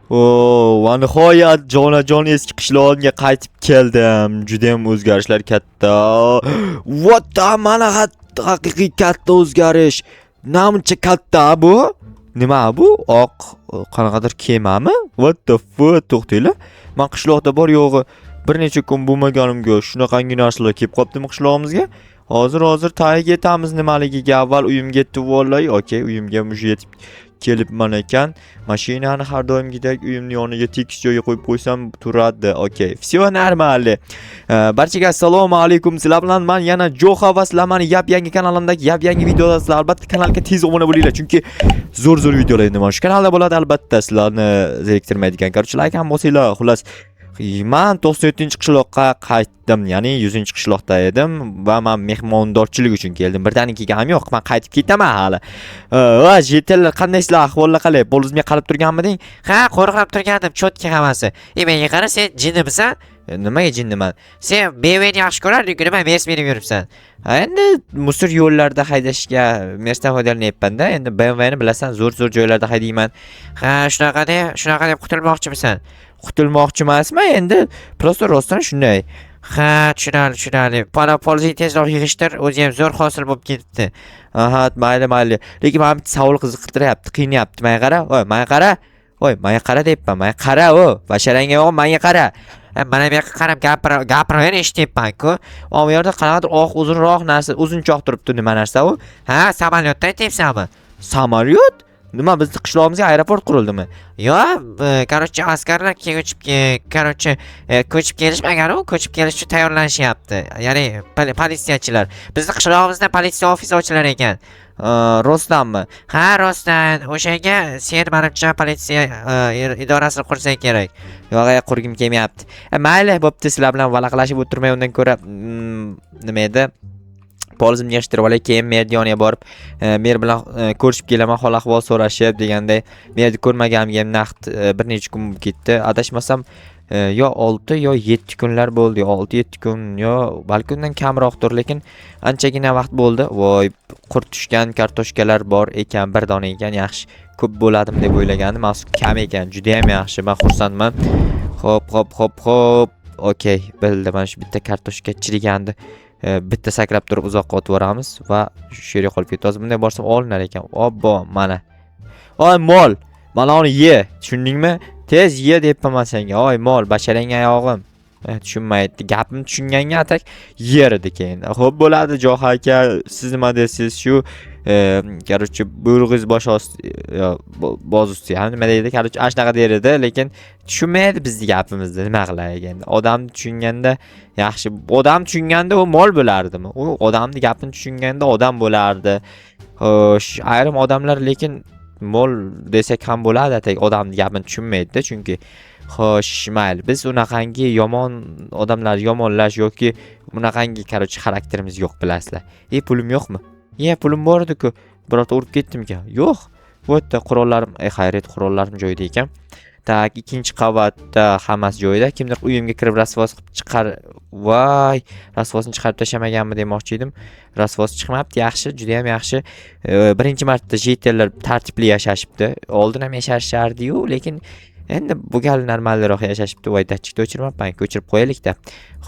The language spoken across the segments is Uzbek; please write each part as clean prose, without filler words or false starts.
Va nihoyat jonajon eski qishlog'imga qaytib keldim. Juda ham o'zgarishlar katta. Vota mana haqiqiy katta o'zgarish. Namuncha katta bu? Nima bu? Oq qanaqadir kemami? What the fuck? To'xtanglar. Men qishloqda bor yo'g'i bir necha kun bo'lmaganimga shunaqangi narsalar kelib qopdimi qishlog'imizga? Hozir tagiga yetamiz nimaligiga. Avval uyimga yetib vallahi. Okey, uyimga mush yetib kelibman ekan. Mashinani har doimgidek uyimning yoniga tekis joyga qo'yib qo'ysam turadi. Okey. Всё нормально. Barchaga assalomu alaykum. Sizlar bilan men yana Joxa va sizlar meni yangi kanalimdagi yangi videolar. Albatta kanalga tez obuna bo'linglar, chunki zo'r videolar mana shu kanalda bo'ladi. Albatta sizlarni zeriktirmaydigan. Короче, like ham bosinglar. Xullas, men 97-qishloqqa qaytdim, ya'ni 100-qishloqda edim va men mehmondorchilik uchun keldim. Birdaniga ham yo'q, men qaytib ketaman hali. Va jetellar qandaysizlar, ahvollar qalay? Polizimga qarab turganmiding? Ha, qo'rqib turgandim, cho'tka hammasi. Menga qara, sen jinnimisan? Nimaga jinniman? Sen BMWni yaxshi ko'rarding, nima Mercedes minib yuribsan? Endi musir yo'llarda haydashga Mercedes foydalanyapman-da. Endi BMWni bilasan, zo'r joylarda haydayman. Ha, shunaqa deb qutulmoqchimisan? Qutulmoqchi emasman, endi prosta rostdan shunday. Ha, tushunali. Polizni tezroq yig'ishtir, o'zi ham zo'r hosil bo'lib ketibdi. Aha, mayli. Lekin men bitta savol qiziqtiryapti, qiynayapti. Menga qara. Menga qara deyapman. Menga qara, basharangga yo'q, menga qara. Mana bu yoqqa qarab gapiraver, eshityapman-ku. Bu yerda qanaqadir uzunroq narsa, uzunchoq turibdi. Nima narsa u? Ha, samolyotdan aytyapsanmi? Samolyot? Nima, bizning qishlog'imizga aeroport qurildimi? Yo'q, короче, askarlar ko'chib kelishmagan, ko'chib kelish uchun tayyorlanishyapti. Ya'ni politsiyachilar. Bizning qishlog'imizda politsiya ofisi ochilar ekan. Rostdanmi? Ha, rostdan. O'shanga sen menimcha politsiya idorasini qursang kerak. Yo'q, qurgim kelmayapti. Mayli, bo'pti, sizlar bilan valaqlashib o'tirmay undan ko'ra nima edi? Polizimni yig'ishtirib olay, keyin merni yoniga borib, mer bilan ko'rishib kelaman, hol ahvol so'rashib deganday. Merni ko'rmaganimga ham naqd bir necha kun ketdi. Adashmasam, yo 6 yo 7 kunlar bo'ldi, 6-7 kun, yo balki undan kamroqdir, lekin anchagina vaqt bo'ldi. Voy, qurt tushgan kartoshkalar bor ekan, bir dona ekan, yaxshi. Ko'p bo'ladimi deb o'ylagandim, afsus kam ekan. Juda ham yaxshi, men xursandman. Xo'p. Okey, bildim, mana shu bitta kartoshka chirigandi. Bitta sakrab turib uzoqqa otib boramiz va shu yerga qolib ketamiz. Bunday borsam olinar ekan. Obbo, mana. Oy mol, mana uni ye, tushundingmi? Tez ye deyapman senga. Oy mol, basharang oyog'im. Tushunmaydi. Gapimni tushunganga atak yer edi keyin. Xo'p bo'ladi, Joxa aka, siz nima deysiz? Shu короче, buyrug'ingiz bosh osti, boz usti, nima deydi? Короче, ashnaqa derdi, lekin tushunmaydi bizning gapimizni. Nima qilay endi? Odamni tushunganda yaxshi. Odam tushunganda u mol bo'lardimi? U odamning gapini tushunganda odam bo'lardi. Xo'sh, ayrim odamlar lekin mol desak ham bo'ladi, atak odamning gapini tushunmaydi, chunki xo'sh, mayli. Biz unaqangi yomon odamlar yomonlash yoki bunaqangi короче xarakterimiz yo'q, bilasizlar. Pulim yo'qmi? Pulim bor edi-ku. Birorta urib ketdimki. Yo'q. Bu yerda qurollarim, xayriyat, qurollarim joyida ekan. Tak, ikkinchi qavatda hammasi joyida. Kimdir uyimga kirib rasvos qilib chiqar. Voy, rasvosni chiqarib tashamaganmi demoqchi edim. Rasvos chiqmabdi, yaxshi, juda ham yaxshi. Birinchi marta jetellar tartibli yashashibdi. Oldin ham yashashardi-yu, lekin endi bu gal normalroq yashashibdi. Voy, datchikni o'chirmabman, ko'chirib qo'yaylik-da.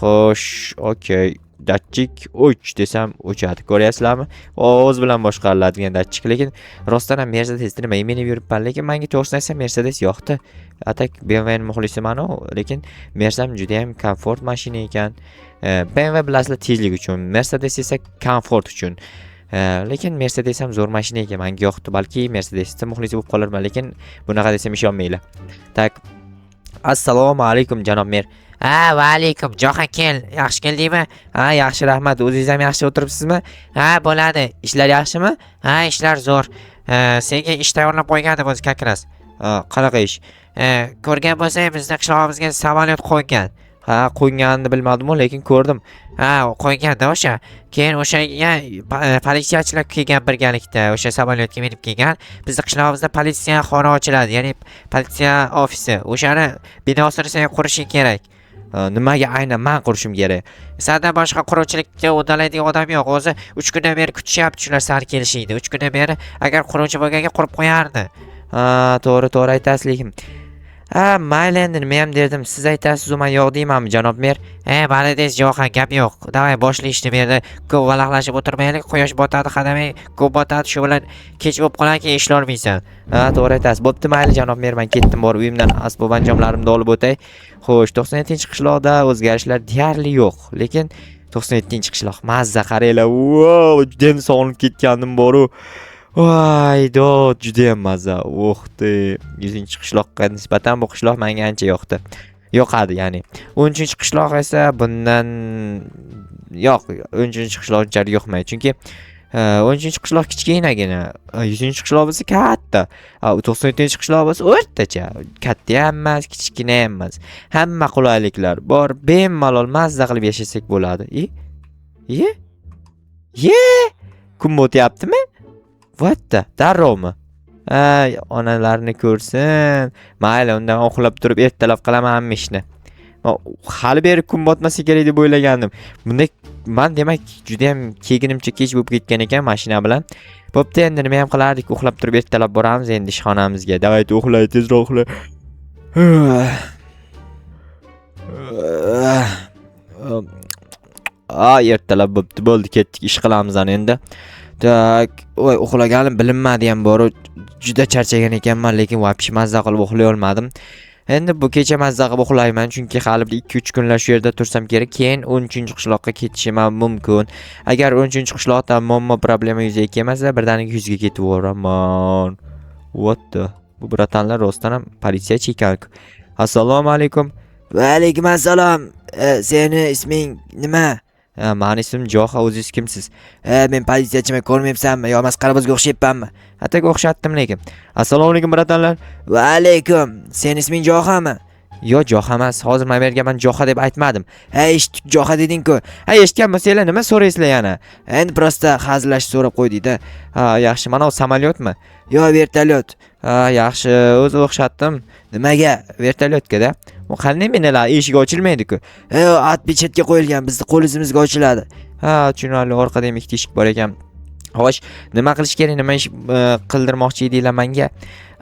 Xo'sh, okey. Datchik o'ch desam o'chadi. Ko'ryapsizlarmi? O'z bilan boshqariladigan datchik, lekin rostdan ham Mercedes nima minib yuribman, lekin menga to'g'risini aytsam Mercedes yoqdi. Atak BMW muxlisiman, lekin Mercedes juda ham komfort mashina ekan. BMW bilasizlar tezlik uchun, Mercedes esa komfort uchun. Lekin Mercedes ham zo'r mashina ekan, menga yoqdi. Balki Mercedesning muxlisi bo'lib qolarman, lekin bunaqa desam ishonmanglar. Tak. Assalomu alaykum janob mer. Ha, va alaykum. Joxa kel. Yaxshi keldingmi? Ha, yaxshi, rahmat. O'zingiz ham yaxshi o'tiribsizmi? Ha, bo'ladi. Ishlar yaxshimi? Ha, ishlar zo'r. Senga ish tayyorlab qo'ygandim o'zi kakras. Qanaqa ish? Ko'rgan bo'lsang, bizning qishlog'imizga samolyot qo'ygan. Ha, qo'yganini bilmadim-ku, lekin ko'rdim. Ha, qo'yganda o'sha. Keyin o'shaga politsiyachilar kelgan birgalikda, o'sha samolyotga minib kelgan. Bizning qishlog'imizda politsiya xona ochiladi, ya'ni politsiya ofisi. O'shani binosini sen qurishing kerak. Nimaga aynan men qurishim kerak? Sendan boshqa quruvchilikka uddalaydigan odam yo'q. O'zi 3 kundan beri kutishyapti shular sal kelishingni. 3 kundan beri agar quruvchi bo'lganga qurib qo'yardi. Ha, to'g'ri aytasiz, lekin Ha, mayli endi nima ham derdim. Siz aytasiz, men yo'q deymanmi, janob mer? Bali deysiz, yo'q, gap yo'q. Davay boshla ishni bu yerda. Ko'p valaqlashib o'tirmaylik. Quyosh botadi, qadamay, ko'p botadi, shu bilan kech bo'lib qolar, keyin ishlolmaysan. Ha, to'g'ri aytasiz. Bo'pti, mayli janob mer, men ketdim, borib uyimdan asbob anjomlarimni olib o'tay. Xo'sh, 97-qishloqda o'zgarishlar deyarli yo'q, lekin 97-qishloq mazza qaranglar. Wow, juda ham sog'inib ketgandim boru. Voy, dod, juda ham mazza. O'xdi. 100-qishloqqa nisbatan bu qishloq menga ancha yoqdi. Yoqadi, ya'ni. 13-qishloq esa bundan yo'q, 13-qishloq unchalik yoqmaydi. Chunki 13-qishloq kichkinagina, 100-qishloq bo'lsa katta, 97-qishloq bo'lsa o'rtacha, katta ham emas, kichkina ham emas. Hamma qulayliklar bor, bemalol mazza qilib yashasak bo'ladi. Ye? Kun o'tyaptimi? Vatta, darrovmi? Ay, onalarni ko'rsin. Mayli, undan uxlab turib ertalab qilaman hamma ishni. Hali beri kun botmasa kerak deb o'ylagandim. Bunda men demak juda ham keginimcha kech bo'lib ketgan ekan mashina bilan. Bo'pti, endi nima ham qilardik? Uxlab turib ertalab boramiz endi ishxonamizga. Davay, uxlay, tezroq uxla. Ertalab bo'pti, bo'ldi, ketdik, ish qilamiz endi. Tak, voy, uxlaganim bilinmadi ham bor. Juda charchagan ekanman, lekin vopish mazza qilib uxlay olmadim. Endi bu kecha mazza qilib uxlayman, chunki hali 2-3 kunlar shu yerda tursam kerak, keyin 13-qishloqqa ketishim mumkin. Agar 13-qishloqda muammo problema yuzaga kelmasa, birdaniga 100 ga ketib boraman. What the? Bu bratanlar rostdan ham politsiyachi ekan-ku. Assalomu alaykum. Va alaykum assalom. Seni isming nima? Meni ismim Joha, o'zingiz kimsiz? Men politsiyachiman, ko'rmayapsanmi? Yo masxarabozga o'xshayapmanmi? Ataga o'xshatdim lekin. Assalomu alaykum bratanlar. Va alaykum. Sen isming Johami? Yo, Joha emas. Hozir men bergan men Joha deb aytmadim. Eshitdik, Joha deding-ku. Eshitgan bo'lsanglar nima so'raysizlar yana? Endi prosta hazillashib so'rab qo'ydik-da. Yaxshi, mana bu samolyotmi? Yo, vertolyot. Yaxshi, o'zi o'xshatdim. Nimaga? Vertolyotga-da. U qanday menalar eshigi ochilmaydi-ku. At bechetga qo'yilgan, bizni qo'l izimizga ochiladi. Tushunarli, orqada ham ikkita eshik bor ekan. Xo'sh, nima qilish kerak, nima ish qildirmoqchi edinglar menga?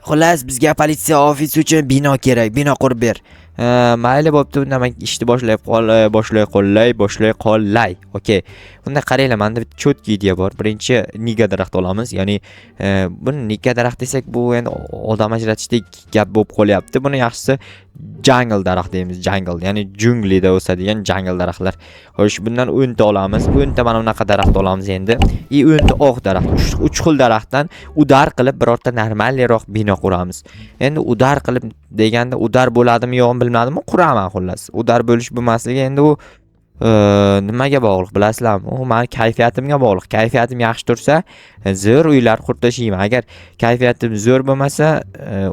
Xullas, bizga politsiya ofisi uchun bino kerak, bino qurib ber. Mayli, bo'pti, unda men ishni boshlay qolay. Okey. Unda qaranglar, menda bitta cho'tki ideya bor. Birinchi niga daraxt olamiz. Ya'ni buni niga daraxt desak, bu endi odam ajratishdek gap bo'lib qolyapti. Buni yaxshisi jungle daraxt deymiz, jungle. Ya'ni junglida o'sadigan jungle daraxtlar. Xo'sh, bundan 10 ta olamiz. 10 ta mana bunaqa daraxt olamiz endi. 10 ta oq daraxt. 3 xil daraxtdan udar qilib birorta normalroq bino quramiz. Endi udar qilib deganda udar bo'ladimi yo'qmi bilmadim, quraman xullas. Udar bo'lish bo'lmasligi endi u nimaga bog'liq bilasizlarmi? U meni kayfiyatimga bog'liq. Kayfiyatim yaxshi tursa, zo'r uylar qurib tashlayman. Agar kayfiyatim zo'r bo'lmasa,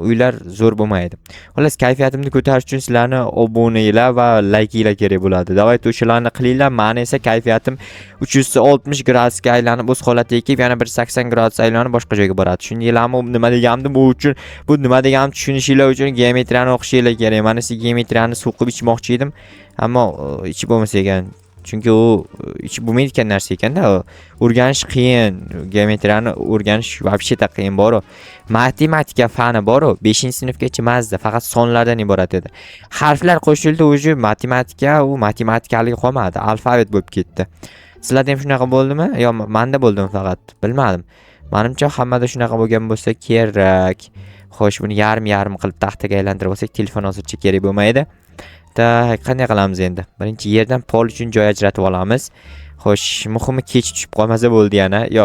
uylar zo'r bo'lmaydi. Xullas, kayfiyatimni ko'tarish uchun sizlarni obunanglar va laykinglar kerak bo'ladi. Davay, o'shalarni qilinglar. Meni esa kayfiyatim 360 gradusga aylanib o'z holatiga kelib, yana 180 gradus aylanib boshqa joyga boradi. Tushundinglarmi? Nima degandim? Bu nima deganimni tushunishinglar uchun geometriyani o'qishinglar kerak. Men esa geometriyani suqib ichmoqchi edim. Ammo ichib bo'lmasa ekan. Chunki u ichib bo'lmaydigan narsa ekanda. O'rganish qiyin. Geometriyani o'rganish вообще qiyin bor-ku. Matematika fani bor-ku. 5-sinfgacha mazza, faqat sonlardan iborat edi. Harflar qo'shildi, o'zi matematika, u matematikalik qolmadi. Alfabet bo'lib ketdi. Sizlarda ham shunaqa bo'ldimi? Yo, menda bo'ldimi faqat? Bilmadim. Menimcha hammada shunaqa bo'lgan bo'lsa kerak. Xo'sh, buni yarim qilib taxtaga aylantirib olsak, telefon hozircha kerak bo'lmaydi. Qanday qilamiz endi? Birinchi yerdan pol uchun joy ajratib olamiz. Xo'sh, muhimi kech tushib qolmasa bo'ldi yana. Yo,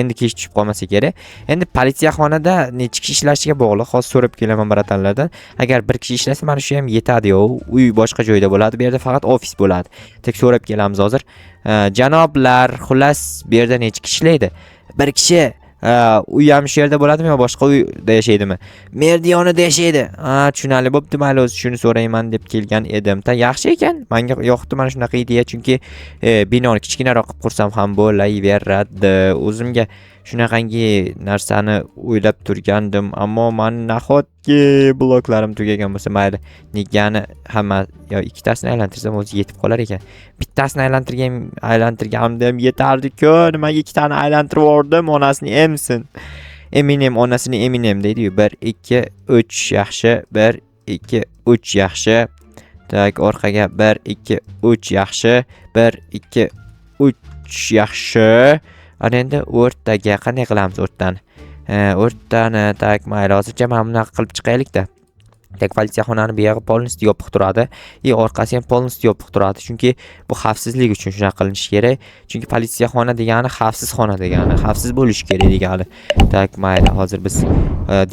endi kech tushib qolmasa kerak. Endi politsiyaxonada necha kishi ishlashiga bog'liq. Hozir so'rab kelaman bratanlardan. Agar bir kishi ishlasa, mana shu ham yetadi-yo. Uy boshqa joyda bo'ladi. Bu yerda faqat ofis bo'ladi. Tek so'rab kelamiz hozir. Janoblar, xullas, bu yerda necha kishi ishlaydi? Bir kishi. Uy ham shu yerda bo'ladimi yo boshqa uyda yashaydimi? Merdiyonida yashaydi. Tushunarli bo'pti, mayli, o'zi shuni so'rayman deb kelgan edim. Yaxshi ekan. Menga yoqdi mana shunaqa ideya, chunki binoni kichkinaroq qilib qursam ham bo'laveradi. O'zimga shunaqangi narsani o'ylab turgandim, ammo men nahotki bloklarim tugagan bo'lsa, mayli, nigani hamma yo ikkitasini aylantirsam o'zi yetib qolar ekan. Bittasini aylantirganimda ham yetardi-ku. Nimaga ikkitani aylantirib yubordim? Onasini emsin. Eminem, onasini Eminem deydi-yu. 1 2 3 yaxshi. 1 2 3 yaxshi. Tak, orqaga 1 2 3 yaxshi. 1 2 3 yaxshi. Ana endi o'rtaga qanday qilamiz o'rtani? O'rtani tak mayli, hozircha mana bunaqa qilib chiqaylik-da. Tak, politsiyaxonani bu yog'i polностью yopiq turadi. Orqasi ham polностью yopiq turadi. Chunki bu xavfsizlik uchun shunaqa qilinishi kerak. Chunki politsiyaxona degani xavfsiz xona degani, xavfsiz bo'lishi kerak degani. Tak, mayli, hozir biz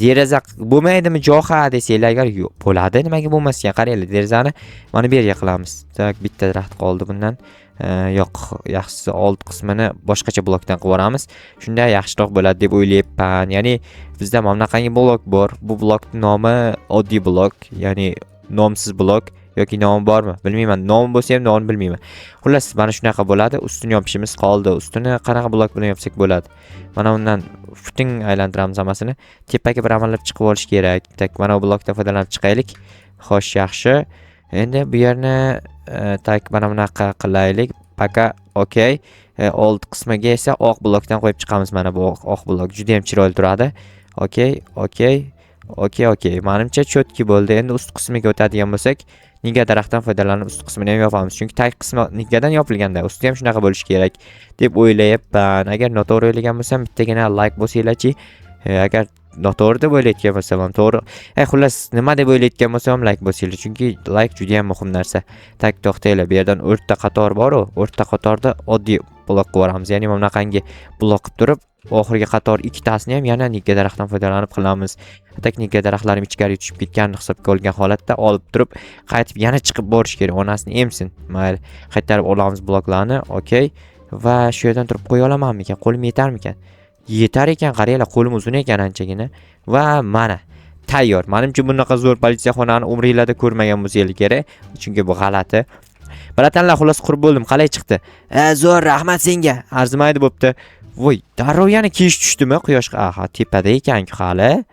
deraza bo'lmaydimi Joxa desanglar agar yo'q bo'ladi, nimaga bo'lmas ekan? Qaranglar, derazani mana bu yerga qilamiz. Tak, bitta daraxt qoldi bundan. Yo'q, yaxshisi old qismini boshqacha blokdan qilib yuboramiz. Shunda yaxshiroq bo'ladi deb o'ylayapman. Ya'ni bizda mana bunaqangi blok bor. Bu blokning nomi oddiy blok, ya'ni nomsiz blok yoki nomi bormi? Bilmayman. Nomi bo'lsa ham nomini bilmayman. Xullas, mana shunaqa bo'ladi. Ustini yopishimiz qoldi. Ustini qanaqa blok bilan yopsak bo'ladi? Mana undan futing aylantiramiz hammasini. Tepaga bir amallab chiqib olish kerak. Tak, mana bu blokdan foydalanib chiqaylik. Xo'sh, yaxshi. Endi bu yerni tak mana bunaqa qilaylik. Paka, okey. Old qismiga esa oq blokdan qo'yib chiqamiz. Mana bu oq blok juda ham chiroyli turadi. Okey. Menimcha chotki bo'ldi. Endi ust qismiga o'tadigan bo'lsak, niga daraxtdan foydalanib ust qismini ham yopamiz. Chunki tag qismi nigadan yopilganda, usti ham shunaqa bo'lishi kerak deb o'ylayapman. Agar noto'g'ri o'ylagan bo'lsam, bittagina like bosinglarchi. Agar noto'g'ri deb o'ylayotgan bo'lsam ham to'g'ri. Xullas, nima deb o'ylayotgan bo'lsam ham like bosinglar. Chunki like juda ham muhim narsa. Tak, to'xtanglar. Bu yerdan o'rta qator bor-ku. O'rta qatorda oddiy blok qilib yuboramiz. Ya'ni mana bunaqangi blok qilib turib, oxirgi qator ikkitasini ham yana nigga daraxtdan foydalanib qilamiz. Tak, nigga daraxtlarim ichkariga tushib ketganini hisobga olgan holatda olib turib, qaytib yana chiqib borish kerak. Onasini emsin. Mayli, qaytarib olamiz bloklarni. Okey. Va shu yerdan turib qo'ya olamanmikan? Qo'lim yetarmikan? Yetar ekan, qaranglar, qo'lim uzun ekan anchagina. Va mana tayyor. Menimcha bunaqa zo'r politsiyaxonani umringlarda ko'rmagan bo'lsangiz kerak, chunki bu g'alati. Bratanlar, xullas qurib bo'ldim. Qalay chiqdi? Zo'r, rahmat senga. Arzimaydi bo'pti. Voy, darrov yana kiyish tushdimi quyoshga? Aha, tepada ekan-ku hali.